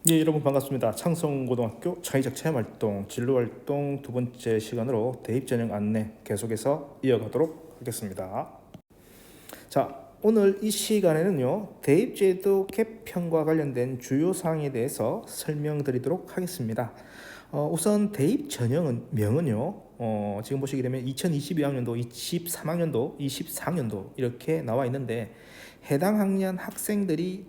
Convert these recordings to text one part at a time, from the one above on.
예, 여러분 반갑습니다. 창성고등학교 창의적 체험활동 진로활동 두 번째 시간으로 대입전형 안내 계속해서 이어가도록 하겠습니다. 자, 오늘 이 시간에는요, 대입제도 개편과 관련된 주요 사항에 대해서 설명드리도록 하겠습니다. 우선 대입전형은 명은요, 지금 보시게 되면 2022학년도, 23학년도, 24학년도 이렇게 나와 있는데 해당 학년 학생들이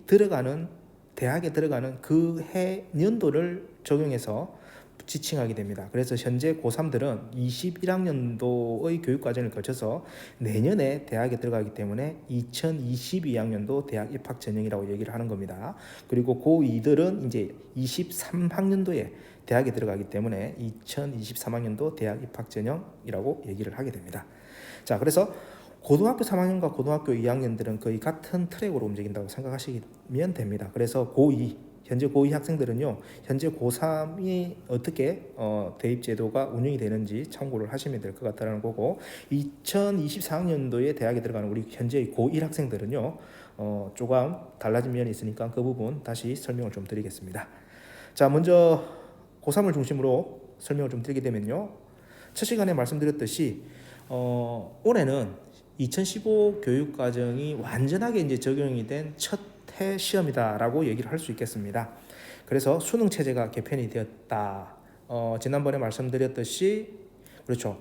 대학에 들어가는 그 해 년도를 적용해서 지칭하게 됩니다. 그래서 현재 고3들은 21학년도의 교육과정을 거쳐서 내년에 대학에 들어가기 때문에 2022학년도 대학 입학 전형이라고 얘기를 하는 겁니다. 그리고 고2들은 이제 23학년도에 대학에 들어가기 때문에 2023학년도 대학 입학 전형이라고 얘기를 하게 됩니다. 자, 그래서 고등학교 3학년과 고등학교 2학년들은 거의 같은 트랙으로 움직인다고 생각하시면 됩니다. 그래서 현재 고2 학생들은요, 현재 고3이 어떻게 대입제도가 운영이 되는지 참고를 하시면 될 것 같다는 거고, 2024학년도에 대학에 들어가는 우리 현재 고1 학생들은요, 조금 달라진 면이 있으니까 그 부분 다시 설명을 좀 드리겠습니다. 자, 먼저 고3을 중심으로 설명을 좀 드리게 되면요, 첫 시간에 말씀드렸듯이 올해는 2015 교육과정이 완전하게 이제 적용이 된 첫 해 시험이다라고 얘기를 할 수 있겠습니다. 그래서 수능 체제가 개편이 되었다. 지난번에 말씀드렸듯이 그렇죠.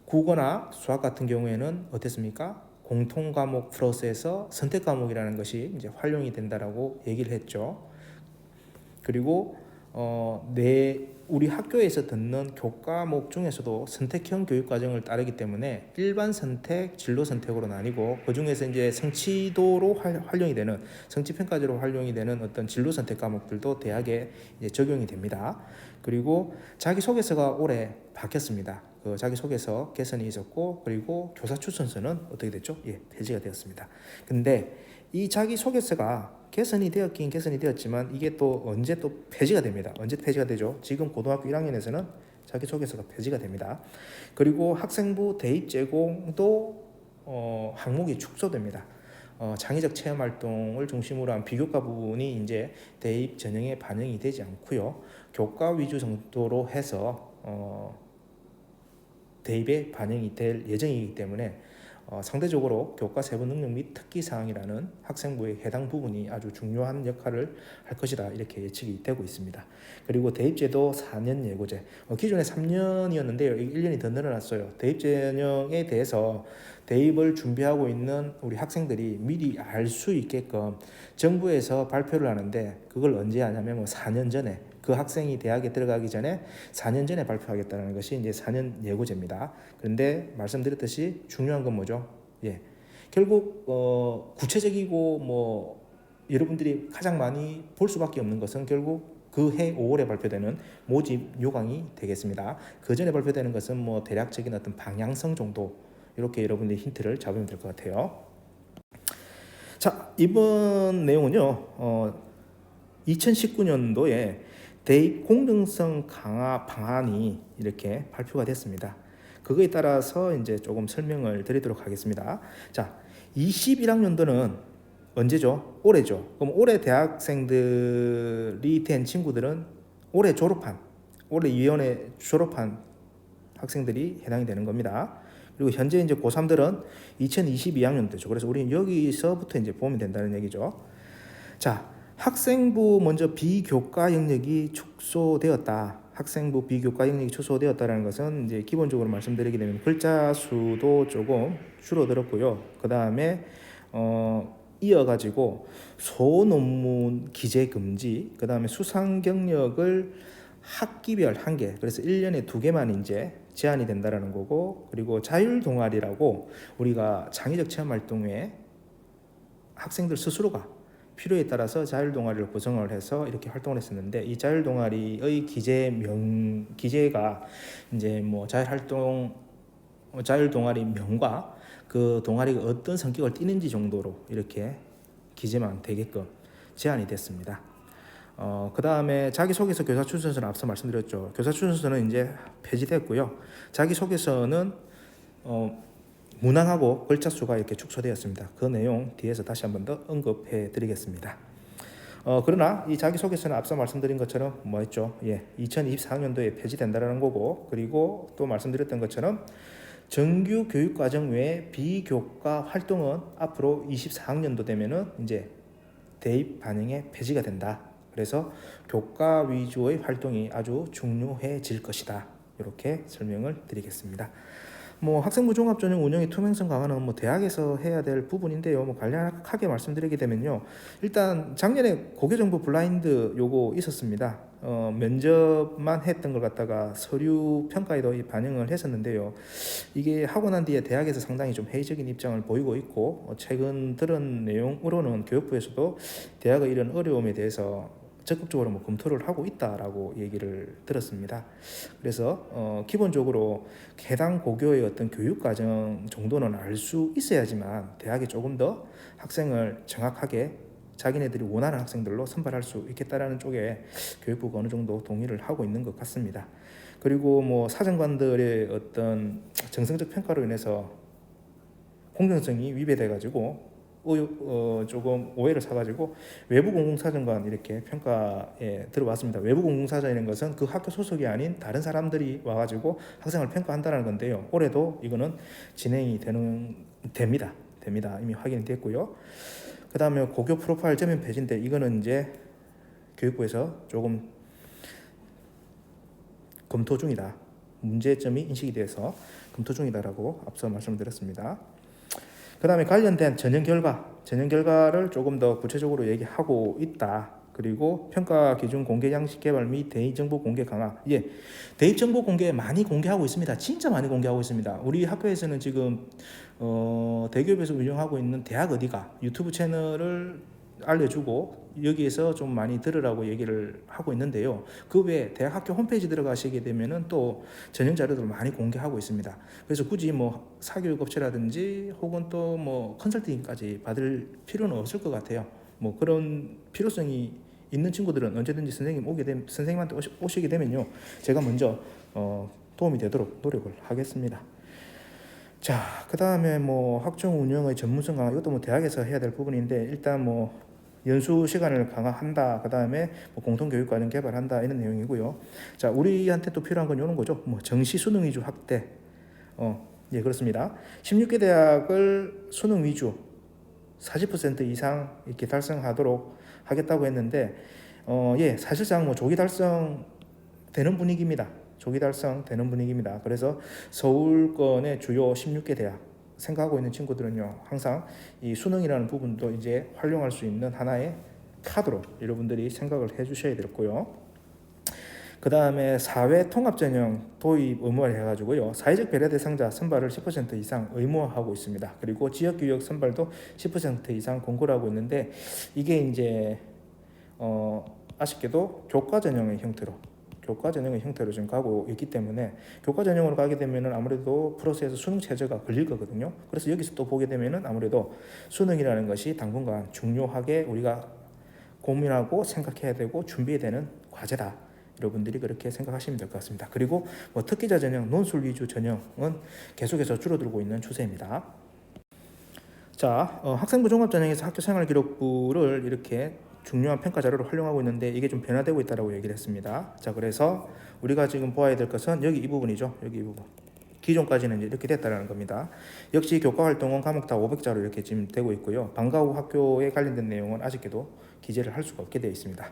국어나 수학 같은 경우에는 어땠습니까? 공통 과목 플러스에서 선택 과목이라는 것이 이제 활용이 된다라고 얘기를 했죠. 그리고 우리 학교에서 듣는 교과목 중에서도 선택형 교육과정을 따르기 때문에 일반 선택, 진로 선택으로 나뉘고 그 중에서 이제 성취도로 활용이 되는 성취평가제로 활용이 되는 어떤 진로 선택 과목들도 대학에 이제 적용이 됩니다. 그리고 자기소개서가 올해 바뀌었습니다. 그 자기소개서 개선이 있었고 그리고 교사 추천서는 어떻게 됐죠? 예, 폐지가 되었습니다. 근데 이 자기소개서가 개선이 되었지만 이게 또 언제 또 폐지가 됩니다. 언제 폐지가 되죠? 지금 고등학교 1학년에서는 자기소개서가 폐지가 됩니다. 그리고 학생부 대입 제공도 항목이 축소됩니다. 창의적 체험 활동을 중심으로 한 비교과 부분이 이제 대입 전형에 반영이 되지 않고요. 교과 위주 정도로 해서 대입에 반영이 될 예정이기 때문에 상대적으로 교과 세부 능력 및 특기 사항이라는 학생부의 해당 부분이 아주 중요한 역할을 할 것이다 이렇게 예측이 되고 있습니다. 그리고 대입제도 4년 예고제 기존에 3년이었는데요. 1년이 더 늘어났어요. 대입 전형에 대해서 대입을 준비하고 있는 우리 학생들이 미리 알 수 있게끔 정부에서 발표를 하는데 그걸 언제 하냐면 4년 전에 그 학생이 대학에 들어가기 전에 4년 전에 발표하겠다는 것이 이제 4년 예고제입니다. 그런데 말씀드렸듯이 중요한 건 뭐죠? 예, 결국 구체적이고 뭐 여러분들이 가장 많이 볼 수밖에 없는 것은 결국 그 해 5월에 발표되는 모집 요강이 되겠습니다. 그 전에 발표되는 것은 뭐 대략적인 어떤 방향성 정도 이렇게 여러분들이 힌트를 잡으면 될 것 같아요. 자, 이번 내용은요. 2019년도에 대입 공정성 강화 방안이 이렇게 발표가 됐습니다. 그거에 따라서 이제 조금 설명을 드리도록 하겠습니다. 자, 21학년도는 언제죠? 올해죠. 그럼 올해 대학생들이 된 친구들은 올해 2년에 졸업한 학생들이 해당이 되는 겁니다. 그리고 현재 이제 고3들은 2022학년도죠. 그래서 우리는 여기서부터 이제 보면 된다는 얘기죠. 자, 학생부 먼저 비교과 영역이 축소되었다. 학생부 비교과 영역이 축소되었다는 것은 이제 기본적으로 말씀드리게 되면 글자 수도 조금 줄어들었고요. 그 다음에 이어가지고 소논문 기재 금지, 그 다음에 수상 경력을 학기별 1개, 그래서 1년에 2개만 이제 제한이 된다라는 거고, 그리고 자율 동아리라고 우리가 창의적 체험 활동에 학생들 스스로가 필요에 따라서 자율 동아리를 구성을 해서 이렇게 활동을 했었는데 이 자율 동아리의 기재가 이제 뭐 자율 동아리 명과 그 동아리가 어떤 성격을 띠는지 정도로 이렇게 기재만 되게끔 제한이 됐습니다. 그 다음에 자기소개서 교사추천서는 앞서 말씀드렸죠. 교사추천서는 이제 폐지됐고요. 자기소개서는 문항하고 글자 수가 이렇게 축소되었습니다. 그 내용 뒤에서 다시 한번 더 언급해 드리겠습니다. 그러나 이 자기소개서는 앞서 말씀드린 것처럼 뭐였죠? 2024학년도에 폐지된다라는 거고, 그리고 또 말씀드렸던 것처럼 정규 교육과정 외에 비교과 활동은 앞으로 24학년도 되면은 이제 대입 반영에 폐지가 된다. 그래서 교과 위주의 활동이 아주 중요해질 것이다. 이렇게 설명을 드리겠습니다. 학생부 종합전형 운영의 투명성 강화는 대학에서 해야 될 부분인데요. 간략하게 말씀드리게 되면요. 일단 작년에 고교정보 블라인드 요거 있었습니다. 면접만 했던 걸 갖다가 서류 평가에도 반영을 했었는데요. 이게 하고 난 뒤에 대학에서 상당히 좀 회의적인 입장을 보이고 있고, 최근 들은 내용으로는 교육부에서도 대학의 이런 어려움에 대해서 적극적으로 검토를 하고 있다라고 얘기를 들었습니다. 그래서 기본적으로 해당 고교의 어떤 교육과정 정도는 알 수 있어야지만 대학이 조금 더 학생을 정확하게 자기네들이 원하는 학생들로 선발할 수 있겠다라는 쪽에 교육부가 어느 정도 동의를 하고 있는 것 같습니다. 그리고 사정관들의 어떤 정성적 평가로 인해서 공정성이 위배돼가지고 조금 오해를 사가지고 외부 공공사정관 이렇게 평가에 들어왔습니다. 외부 공공사정이라는 것은 그 학교 소속이 아닌 다른 사람들이 와가지고 학생을 평가한다는 건데요. 올해도 이거는 진행이 됩니다. 이미 확인이 됐고요. 그 다음에 고교 프로파일 전면 폐지인데 이거는 이제 교육부에서 조금 검토 중이다. 문제점이 인식이 돼서 검토 중이다라고 앞서 말씀드렸습니다. 그 다음에 관련된 전형 결과를 조금 더 구체적으로 얘기하고 있다. 그리고 평가 기준 공개 양식 개발 및 대입 정보 공개 강화. 대입 정보 공개 많이 공개하고 있습니다. 진짜 많이 공개하고 있습니다. 우리 학교에서는 지금 대기업에서 운영하고 있는 대학 어디가 유튜브 채널을 알려주고 여기에서 좀 많이 들으라고 얘기를 하고 있는데요. 그 외에 대학 학교 홈페이지 들어가시게 되면은 또 전형 자료들을 많이 공개하고 있습니다. 그래서 굳이 사교육 업체라든지 혹은 또 컨설팅까지 받을 필요는 없을 것 같아요. 그런 필요성이 있는 친구들은 언제든지 선생님한테 오시게 되면요. 제가 먼저 도움이 되도록 노력을 하겠습니다. 자, 그 다음에 학종 운영의 전문성 강화, 이것도 대학에서 해야 될 부분인데, 일단 연수 시간을 강화한다. 그 다음에 공통교육과정 개발한다. 이런 내용이고요. 자, 우리한테 또 필요한 건 이런 거죠. 정시 수능 위주 확대. 그렇습니다. 16개 대학을 수능 위주 40% 이상 이렇게 달성하도록 하겠다고 했는데, 사실상 조기 달성 되는 분위기입니다. 그래서 서울권의 주요 16개 대학 생각하고 있는 친구들은요, 항상 이 수능이라는 부분도 이제 활용할 수 있는 하나의 카드로 여러분들이 생각을 해주셔야 되겠고요. 그 다음에 사회 통합 전형 도입 의무화를 해가지고요, 사회적 배려 대상자 선발을 10% 이상 의무화하고 있습니다. 그리고 지역교육 선발도 10% 이상 공고를 하고 있는데, 이게 이제 아쉽게도 교과 전형의 형태로 지금 가고 있기 때문에, 교과 전형으로 가게 되면은 아무래도 프로세스 수능 체제가 걸릴 거거든요. 그래서 여기서 또 보게 되면은 아무래도 수능이라는 것이 당분간 중요하게 우리가 고민하고 생각해야 되고 준비해야 되는 과제다. 여러분들이 그렇게 생각하시면 될 것 같습니다. 그리고 특기자 전형, 논술 위주 전형은 계속해서 줄어들고 있는 추세입니다. 자, 학생부 종합전형에서 학교생활기록부를 이렇게 중요한 평가 자료로 활용하고 있는데, 이게 좀 변화되고 있다고 얘기를 했습니다. 자, 그래서 우리가 지금 보아야 될 것은 여기 이 부분이죠. 여기 이 부분. 기존까지는 이렇게 됐다는 겁니다. 역시 교과활동은 과목 다 500자로 이렇게 지금 되고 있고요. 방과 후 학교에 관련된 내용은 아쉽게도 기재를 할 수가 없게 되어 있습니다.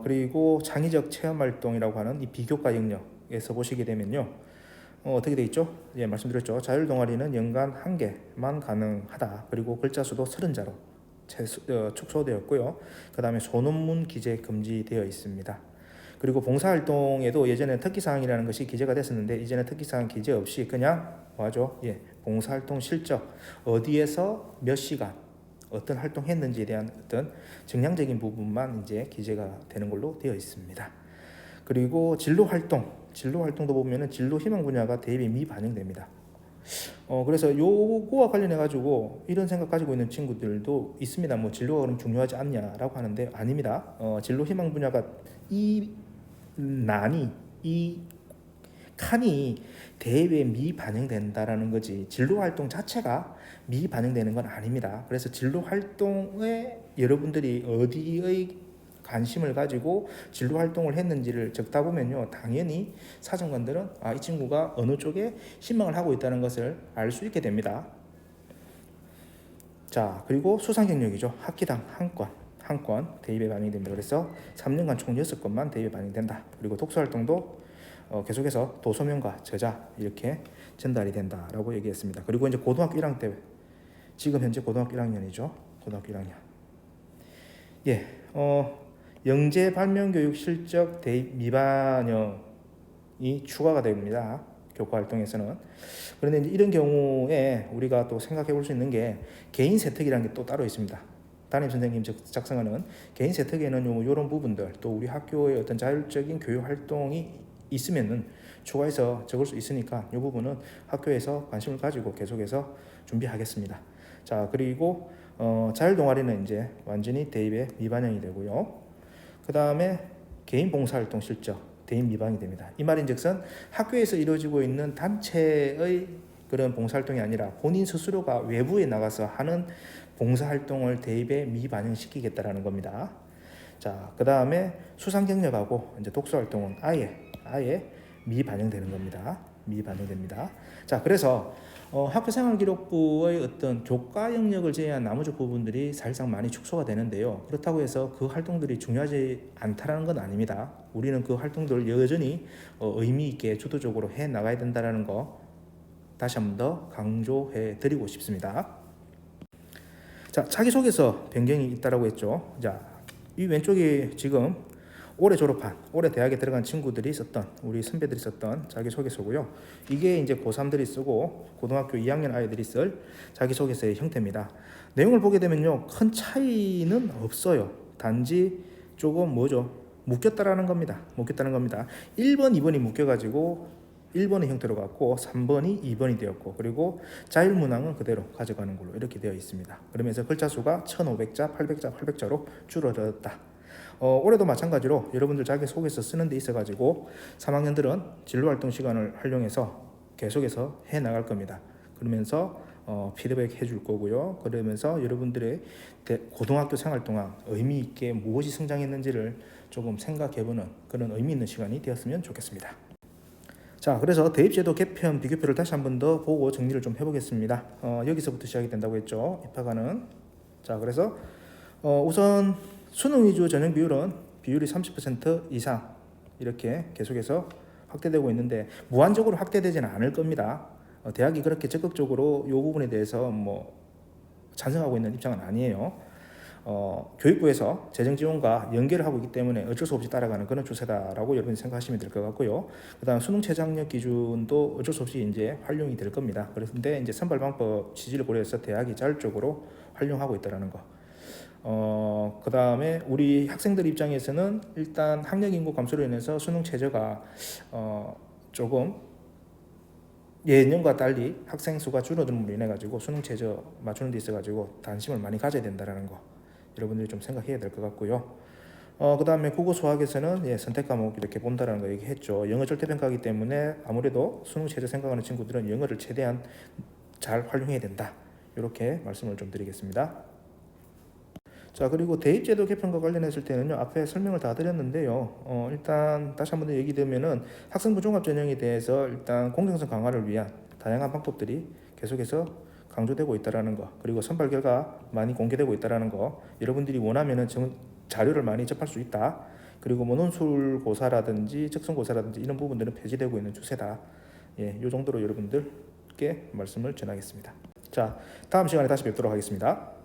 그리고 창의적 체험활동이라고 하는 이 비교과 영역에서 보시게 되면요, 어떻게 되어 있죠? 말씀드렸죠. 자율동아리는 연간 1개만 가능하다. 그리고 글자 수도 30자로 축소되었고요. 그 다음에 소논문 기재 금지되어 있습니다. 그리고 봉사활동에도 예전에 특기사항이라는 것이 기재가 됐었는데, 이제는 특기사항 기재 없이 그냥 봉사활동 실적, 어디에서 몇 시간 어떤 활동했는지에 대한 어떤 정량적인 부분만 이제 기재가 되는 걸로 되어 있습니다. 그리고 진로활동도 보면은 진로 희망 분야가 대입이 미반영됩니다. 그래서 요거와 관련해 가지고 이런 생각 가지고 있는 친구들도 있습니다. 진로가 그럼 중요하지 않냐라고 하는데, 아닙니다. 진로 희망 분야가 이 칸이 대입에 미반영된다라는 거지 진로 활동 자체가 미반영되는 건 아닙니다. 그래서 진로 활동에 여러분들이 어디의 관심을 가지고 진로 활동을 했는지를 적다 보면요, 당연히 사정관들은 이 친구가 어느 쪽에 신망을 하고 있다는 것을 알 수 있게 됩니다. 자, 그리고 수상 경력이죠. 학기당 한 건 대입에 반영이 됩니다. 그래서 3년간 총 6건만 대입에 반영된다. 그리고 독서 활동도 계속해서 도서명과 저자 이렇게 전달이 된다라고 얘기했습니다. 그리고 이제 고등학교 1학년 때, 지금 현재 고등학교 1학년이죠. 고등학교 1학년. 예, 영재 발명교육 실적 대입 미반영이 추가가 됩니다. 교과 활동에서는. 그런데 이제 이런 경우에 우리가 또 생각해 볼 수 있는 게 개인 세특이라는 게 또 따로 있습니다. 담임 선생님 작성하는 개인 세특에는 이런 부분들, 또 우리 학교의 어떤 자율적인 교육 활동이 있으면은 추가해서 적을 수 있으니까 이 부분은 학교에서 관심을 가지고 계속해서 준비하겠습니다. 자, 그리고 자율 동아리는 이제 완전히 대입에 미반영이 되고요. 그 다음에 개인 봉사활동 실적 대입 미반영이 됩니다. 이 말인즉슨 학교에서 이루어지고 있는 단체의 그런 봉사활동이 아니라 본인 스스로가 외부에 나가서 하는 봉사활동을 대입에 미반영시키겠다라는 겁니다. 자, 그 다음에 수상 경력하고 이제 독서활동은 아예 미반영되는 겁니다. 미반영됩니다. 자, 그래서 학교생활기록부의 어떤 교과 영역을 제외한 나머지 부분들이 사실상 많이 축소가 되는데요. 그렇다고 해서 그 활동들이 중요하지 않다라는 건 아닙니다. 우리는 그 활동들을 여전히 의미 있게 주도적으로 해 나가야 된다는 거 다시 한 번 더 강조해 드리고 싶습니다. 자, 자기소개서 변경이 있다라고 했죠. 자, 이 왼쪽이 지금 올해 졸업한, 올해 대학에 들어간 친구들이 썼던, 우리 선배들이 썼던 자기소개서고요. 이게 이제 고3들이 쓰고 고등학교 2학년 아이들이 쓸 자기소개서의 형태입니다. 내용을 보게 되면요, 큰 차이는 없어요. 단지 조금 묶였다라는 겁니다. 1번, 2번이 묶여가지고 1번의 형태로 갔고 3번이 2번이 되었고, 그리고 자율문항은 그대로 가져가는 걸로 이렇게 되어 있습니다. 그러면서 글자 수가 1500자, 800자, 800자로 줄어들었다. 올해도 마찬가지로 여러분들 자기소개서 쓰는 데 있어가지고 3학년들은 진로활동 시간을 활용해서 계속해서 해나갈 겁니다. 그러면서 피드백 해줄 거고요. 그러면서 여러분들의 고등학교 생활 동안 의미 있게 무엇이 성장했는지를 조금 생각해보는 그런 의미 있는 시간이 되었으면 좋겠습니다. 자, 그래서 대입제도 개편 비교표를 다시 한 번 더 보고 정리를 좀 해보겠습니다. 여기서부터 시작이 된다고 했죠. 입학하는. 자, 그래서 우선 수능 위주 전형 비율이 30% 이상 이렇게 계속해서 확대되고 있는데 무한적으로 확대되지는 않을 겁니다. 대학이 그렇게 적극적으로 이 부분에 대해서 찬성하고 있는 입장은 아니에요. 교육부에서 재정 지원과 연계를 하고 있기 때문에 어쩔 수 없이 따라가는 그런 추세다라고 여러분이 생각하시면 될 것 같고요. 그다음 수능 최저학력 기준도 어쩔 수 없이 이제 활용이 될 겁니다. 그런데 이제 선발 방법 취지를 고려해서 대학이 자율적으로 활용하고 있다라는 거. 그다음에 우리 학생들 입장에서는 일단 학력 인구 감소로 인해서 수능 최저가 조금 예년과 달리 학생 수가 줄어듦으로 인해 가지고 수능 최저 맞추는 데 있어 가지고 관심을 많이 가져야 된다라는 거 여러분들이 좀 생각해야 될 것 같고요. 그 다음에 국어 수학에서는 선택 과목 이렇게 본다라는 거 얘기했죠. 영어 절대평가이기 때문에 아무래도 수능 최저 생각하는 친구들은 영어를 최대한 잘 활용해야 된다. 이렇게 말씀을 좀 드리겠습니다. 자, 그리고 대입제도 개편과 관련했을 때는요, 앞에 설명을 다 드렸는데요. 일단 다시 한번 더 얘기 드리면은 학생부 종합 전형에 대해서 일단 공정성 강화를 위한 다양한 방법들이 계속해서 강조되고 있다라는 거, 그리고 선발 결과 많이 공개되고 있다라는 거, 여러분들이 원하면은 자료를 많이 접할 수 있다. 그리고 논술고사라든지 적성고사라든지 이런 부분들은 폐지되고 있는 추세다. 예, 이 정도로 여러분들께 말씀을 전하겠습니다. 자, 다음 시간에 다시 뵙도록 하겠습니다.